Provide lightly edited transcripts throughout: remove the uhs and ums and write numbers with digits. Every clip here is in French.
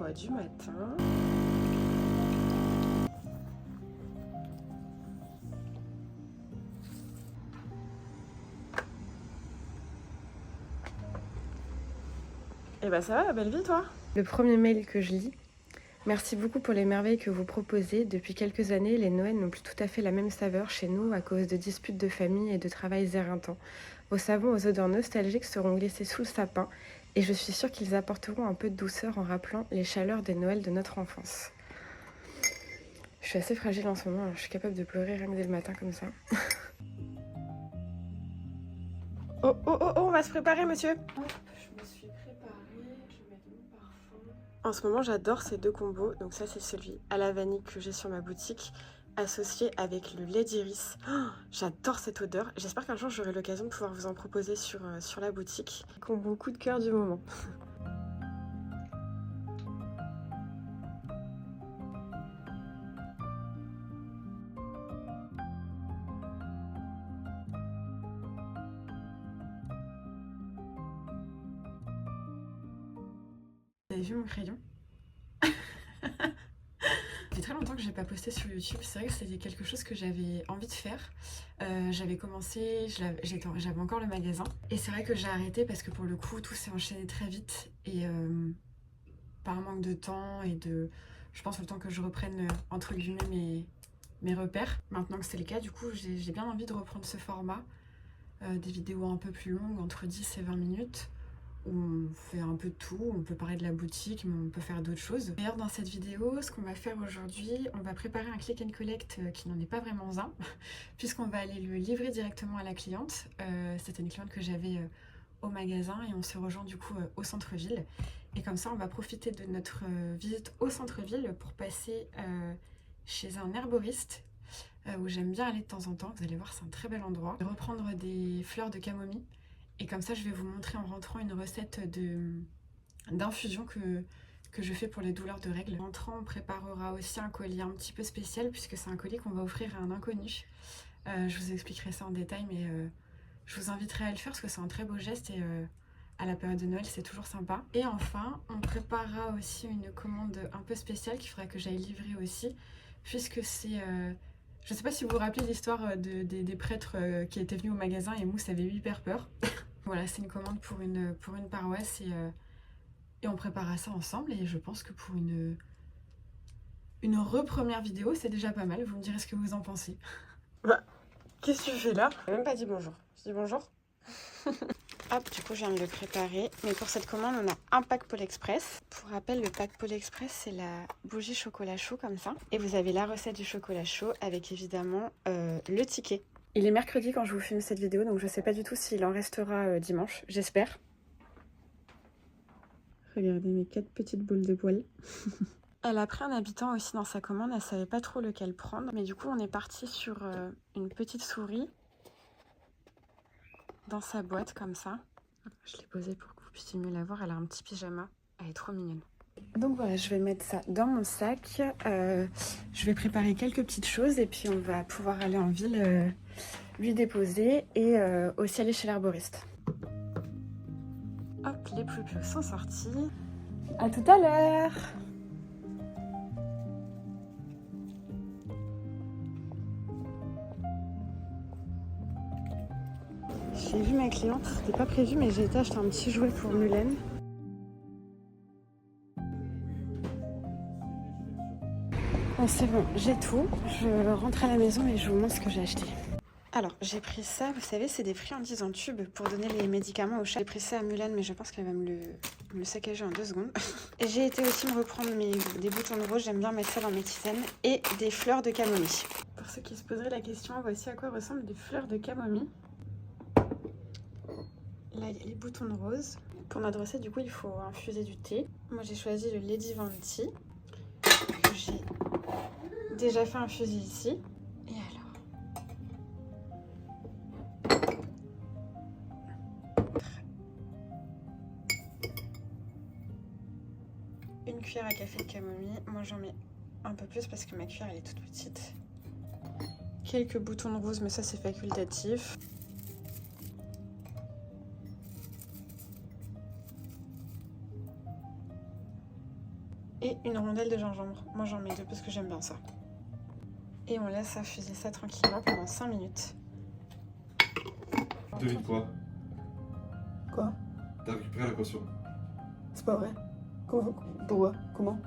choix du matin. Et bah ça va la belle vie toi? Le premier mail que je lis. Merci beaucoup pour les merveilles que vous proposez. Depuis quelques années, les Noëls n'ont plus tout à fait la même saveur chez nous à cause de disputes de famille et de travail éreintants. Vos savons aux odeurs nostalgiques seront glissés sous le sapin et je suis sûre qu'ils apporteront un peu de douceur en rappelant les chaleurs des Noëls de notre enfance. Je suis assez fragile en ce moment, alors je suis capable de pleurer rien que dès le matin comme ça. Oh, oh, oh, oh, on va se préparer, monsieur. Hop, je me suis préparée, je vais mettre mon parfum. En ce moment, j'adore ces deux combos. Donc ça, c'est celui à la vanille que j'ai sur ma boutique, associé avec le lait d'iris. Oh, j'adore cette odeur. J'espère qu'un jour, j'aurai l'occasion de pouvoir vous en proposer sur la boutique. Combo coup de cœur du moment. Vous avez vu mon crayon? Ça fait très longtemps que j'ai pas posté sur YouTube. C'est vrai que c'était quelque chose que j'avais envie de faire. J'avais commencé, j'avais encore le magasin. Et c'est vrai que j'ai arrêté parce que pour le coup, tout s'est enchaîné très vite. Et par manque de temps et de... Je pense le temps que je reprenne, entre guillemets, mes repères. Maintenant que c'est le cas, du coup, j'ai bien envie de reprendre ce format. Des vidéos un peu plus longues, entre 10 et 20 minutes. Où on fait un peu de tout, on peut parler de la boutique, mais on peut faire d'autres choses. D'ailleurs, dans cette vidéo, ce qu'on va faire aujourd'hui, on va préparer un click and collect qui n'en est pas vraiment un, puisqu'on va aller le livrer directement à la cliente. C'était une cliente que j'avais au magasin et on se rejoint du coup au centre-ville. Et comme ça, on va profiter de notre visite au centre-ville pour passer chez un herboriste où j'aime bien aller de temps en temps. Vous allez voir, c'est un très bel endroit. Je vais reprendre des fleurs de camomille. Et comme ça, je vais vous montrer en rentrant une recette d'infusion que je fais pour les douleurs de règles. En rentrant, on préparera aussi un colis un petit peu spécial puisque c'est un colis qu'on va offrir à un inconnu. Je vous expliquerai ça en détail, mais je vous inviterai à le faire parce que c'est un très beau geste et à la période de Noël, c'est toujours sympa. Et enfin, on préparera aussi une commande un peu spéciale qu'il faudra que j'aille livrer aussi puisque c'est... je ne sais pas si vous vous rappelez l'histoire des prêtres qui étaient venus au magasin et Mousse avait eu hyper peur. Voilà, c'est une commande pour une paroisse et on préparera ça ensemble. Et je pense que pour une première vidéo, c'est déjà pas mal. Vous me direz ce que vous en pensez. Bah, qu'est-ce que tu fais là? J'ai même pas dit bonjour. Je dis bonjour. Hop, du coup, je viens de le préparer. Mais pour cette commande, on a un pack Pôle Express. Pour rappel, le pack Pôle Express, c'est la bougie chocolat chaud comme ça. Et vous avez la recette du chocolat chaud avec évidemment le ticket. Il est mercredi quand je vous filme cette vidéo, donc je sais pas du tout s'il en restera dimanche, j'espère. Regardez mes 4 petites boules de poils. Elle a pris un habitant aussi dans sa commande, elle savait pas trop lequel prendre. Mais du coup, on est parti sur une petite souris dans sa boîte comme ça. Je l'ai posée pour que vous puissiez mieux la voir, elle a un petit pyjama, elle est trop mignonne. Donc voilà, je vais mettre ça dans mon sac. Je vais préparer quelques petites choses et puis on va pouvoir aller en ville lui déposer et aussi aller chez l'herboriste. Hop, les plus sont sortis. À tout à l'heure. J'ai vu ma cliente, c'était pas prévu mais j'ai été acheter un petit jouet pour Mulan. Bon, c'est bon, j'ai tout. Je rentre à la maison et je vous montre ce que j'ai acheté. Alors, j'ai pris ça, vous savez, c'est des friandises en tube pour donner les médicaments au chat. J'ai pris ça à Mulan, mais je pense qu'elle va me le saccager en 2 secondes. Et j'ai été aussi me reprendre des boutons de rose, j'aime bien mettre ça dans mes tisanes, et des fleurs de camomille. Pour ceux qui se poseraient la question, voici à quoi ressemblent des fleurs de camomille. Là, il y a les boutons de rose. Pour notre recette, du coup, il faut infuser du thé. Moi, j'ai choisi le Lady Venti, que j'ai déjà fait infuser ici. Et alors, une cuillère à café de camomille. Moi, j'en mets un peu plus parce que ma cuillère, elle est toute petite. Quelques boutons de rose, mais ça, c'est facultatif. et une rondelle de gingembre. Moi j'en mets 2 parce que j'aime bien ça. Et on laisse infuser ça tranquillement pendant 5 minutes. Devine quoi? Quoi? T'as récupéré la caution. C'est pas vrai. Pourquoi? Comment?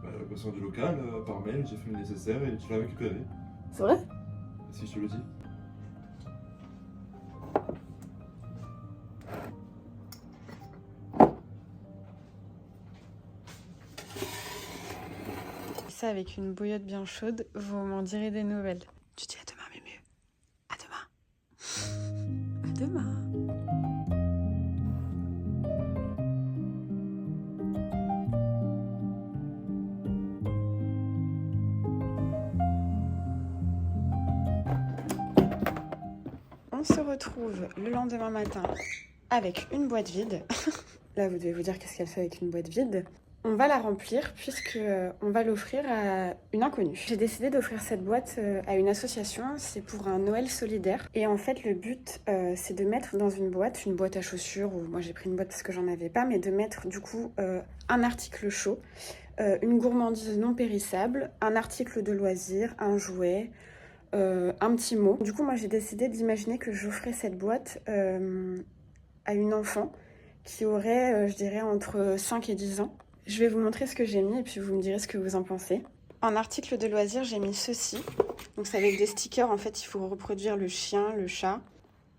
Bah, la caution du local, par mail, j'ai fait le nécessaire et tu l'as récupéré. C'est vrai? Si je te le dis. Ça avec une bouillotte bien chaude, vous m'en direz des nouvelles. Je dis à demain Mumu. À demain. À demain. On se retrouve le lendemain matin avec une boîte vide. Là, vous devez vous dire qu'est-ce qu'elle fait avec une boîte vide. On va la remplir puisque on va l'offrir à une inconnue. J'ai décidé d'offrir cette boîte à une association, c'est pour un Noël solidaire. Et en fait, le but, c'est de mettre dans une boîte à chaussures, ou moi j'ai pris une boîte parce que j'en avais pas, mais de mettre du coup un article chaud, une gourmandise non périssable, un article de loisir, un jouet, un petit mot. Du coup, moi j'ai décidé d'imaginer que j'offrais cette boîte à une enfant qui aurait, je dirais, entre 5 et 10 ans. Je vais vous montrer ce que j'ai mis et puis vous me direz ce que vous en pensez. En article de loisir, j'ai mis ceci. Donc c'est avec des stickers, en fait, il faut reproduire le chien, le chat.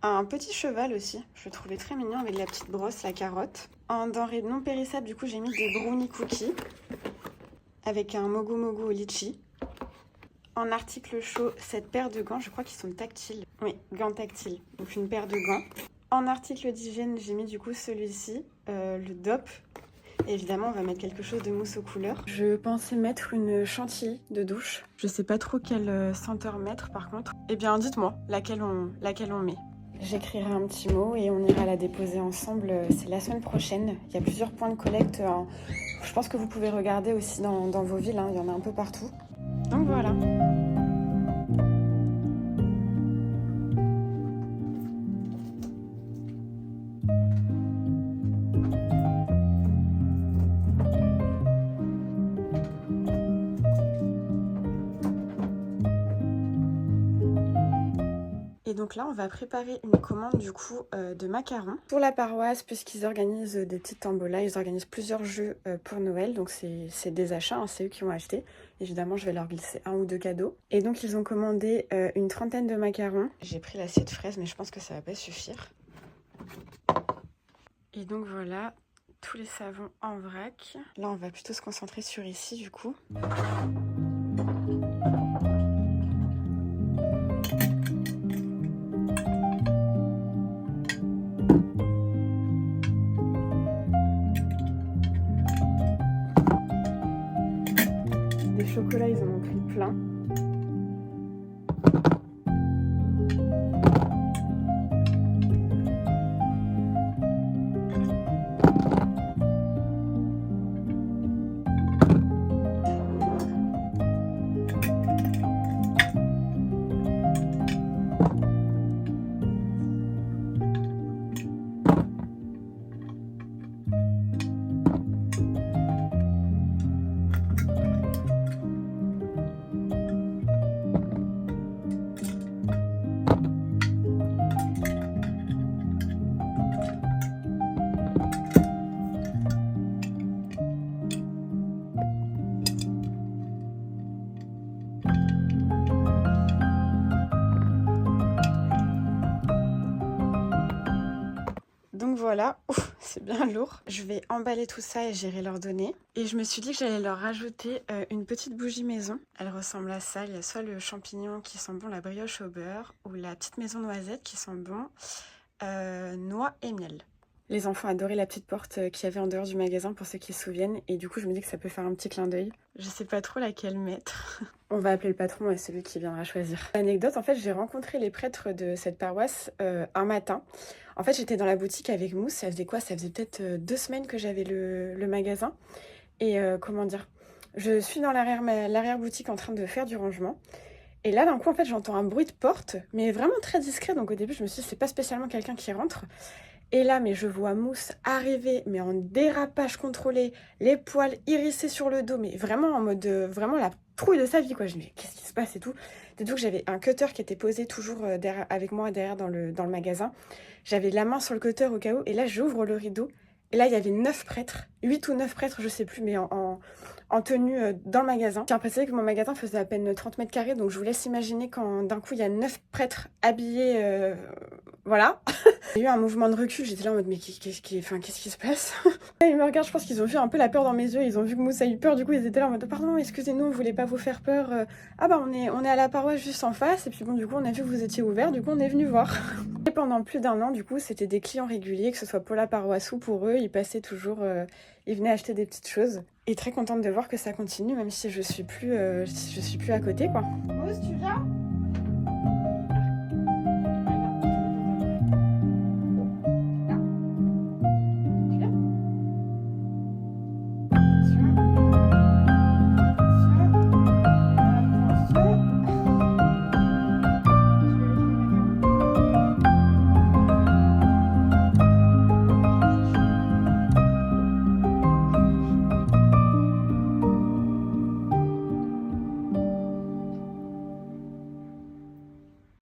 Un petit cheval aussi, je le trouvais très mignon avec la petite brosse, la carotte. En denrée non périssable, du coup, j'ai mis des brownie cookies avec un mogu mogu au litchi. En article chaud, cette paire de gants, je crois qu'ils sont tactiles. Oui, gants tactiles, donc une paire de gants. En article d'hygiène, j'ai mis du coup celui-ci, le DOP. Et évidemment, on va mettre quelque chose de mousse aux couleurs. Je pensais mettre une chantilly de douche. Je sais pas trop quelle senteur mettre par contre. Eh bien, dites-moi laquelle on met. J'écrirai un petit mot et on ira la déposer ensemble. C'est la semaine prochaine. Il y a plusieurs points de collecte. Je pense que vous pouvez regarder aussi dans vos villes. Hein. Il y en a un peu partout. Donc voilà. Et donc là, on va préparer une commande du coup de macarons. Pour la paroisse, puisqu'ils organisent des petites tombolas, ils organisent plusieurs jeux pour Noël. Donc c'est des achats, hein, c'est eux qui ont acheté. Évidemment, je vais leur glisser 1 ou 2 cadeaux. Et donc, ils ont commandé une trentaine de macarons. J'ai pris l'assiette fraise, mais je pense que ça va pas suffire. Et donc voilà, tous les savons en vrac. Là, on va plutôt se concentrer sur ici du coup. Des chocolats, ils en ont pris plein. Donc voilà, c'est bien lourd. Je vais emballer tout ça et j'irai leur donner. Et je me suis dit que j'allais leur rajouter une petite bougie maison. Elle ressemble à ça. Il y a soit le champignon qui sent bon, la brioche au beurre, ou la petite maison noisette qui sent bon, noix et miel. Les enfants adoraient la petite porte qu'il y avait en dehors du magasin pour ceux qui se souviennent. Et du coup, je me dis que ça peut faire un petit clin d'œil. Je sais pas trop laquelle mettre. On va appeler le patron et c'est lui qui viendra choisir. Anecdote, en fait, j'ai rencontré les prêtres de cette paroisse un matin. En fait, j'étais dans la boutique avec Mousse. Ça faisait quoi? Ça faisait peut-être 2 semaines que j'avais le magasin. Et comment dire? Je suis dans l'arrière-boutique en train de faire du rangement. Et là, d'un coup, en fait, j'entends un bruit de porte, mais vraiment très discret. Donc au début, je me suis dit, c'est pas spécialement quelqu'un qui rentre. Et là, mais je vois Mousse arriver, mais en dérapage contrôlé, les poils hérissés sur le dos, mais vraiment en mode, vraiment la trouille de sa vie, quoi. Je me dis, qu'est-ce qui se passe et tout. C'est tout que j'avais un cutter qui était posé toujours derrière, avec moi derrière dans le magasin. J'avais la main sur le cutter au cas où, et là, j'ouvre le rideau. Et là, il y avait 9 prêtres, 8 ou 9 prêtres, je sais plus, mais en tenue dans le magasin. J'ai l'impression que mon magasin faisait à peine 30 mètres carrés, donc je vous laisse imaginer quand d'un coup il y a 9 prêtres habillés, voilà. J'ai eu un mouvement de recul, j'étais là en mode mais qu'est-ce qui se passe? Ils me regardent, je pense qu'ils ont vu un peu la peur dans mes yeux, ils ont vu que Mousse a eu peur, du coup ils étaient là en mode pardon, excusez-nous, on voulait pas vous faire peur. Ah bah on est à la paroisse juste en face, et puis bon du coup on a vu que vous étiez ouvert, du coup on est venu voir. Et pendant plus d'1 an, du coup, c'était des clients réguliers, que ce soit pour la paroisse ou pour eux. Ils passaient toujours, ils venaient acheter des petites choses. Et très contente de voir que ça continue, même si je suis plus à côté, quoi. Mousse, tu viens?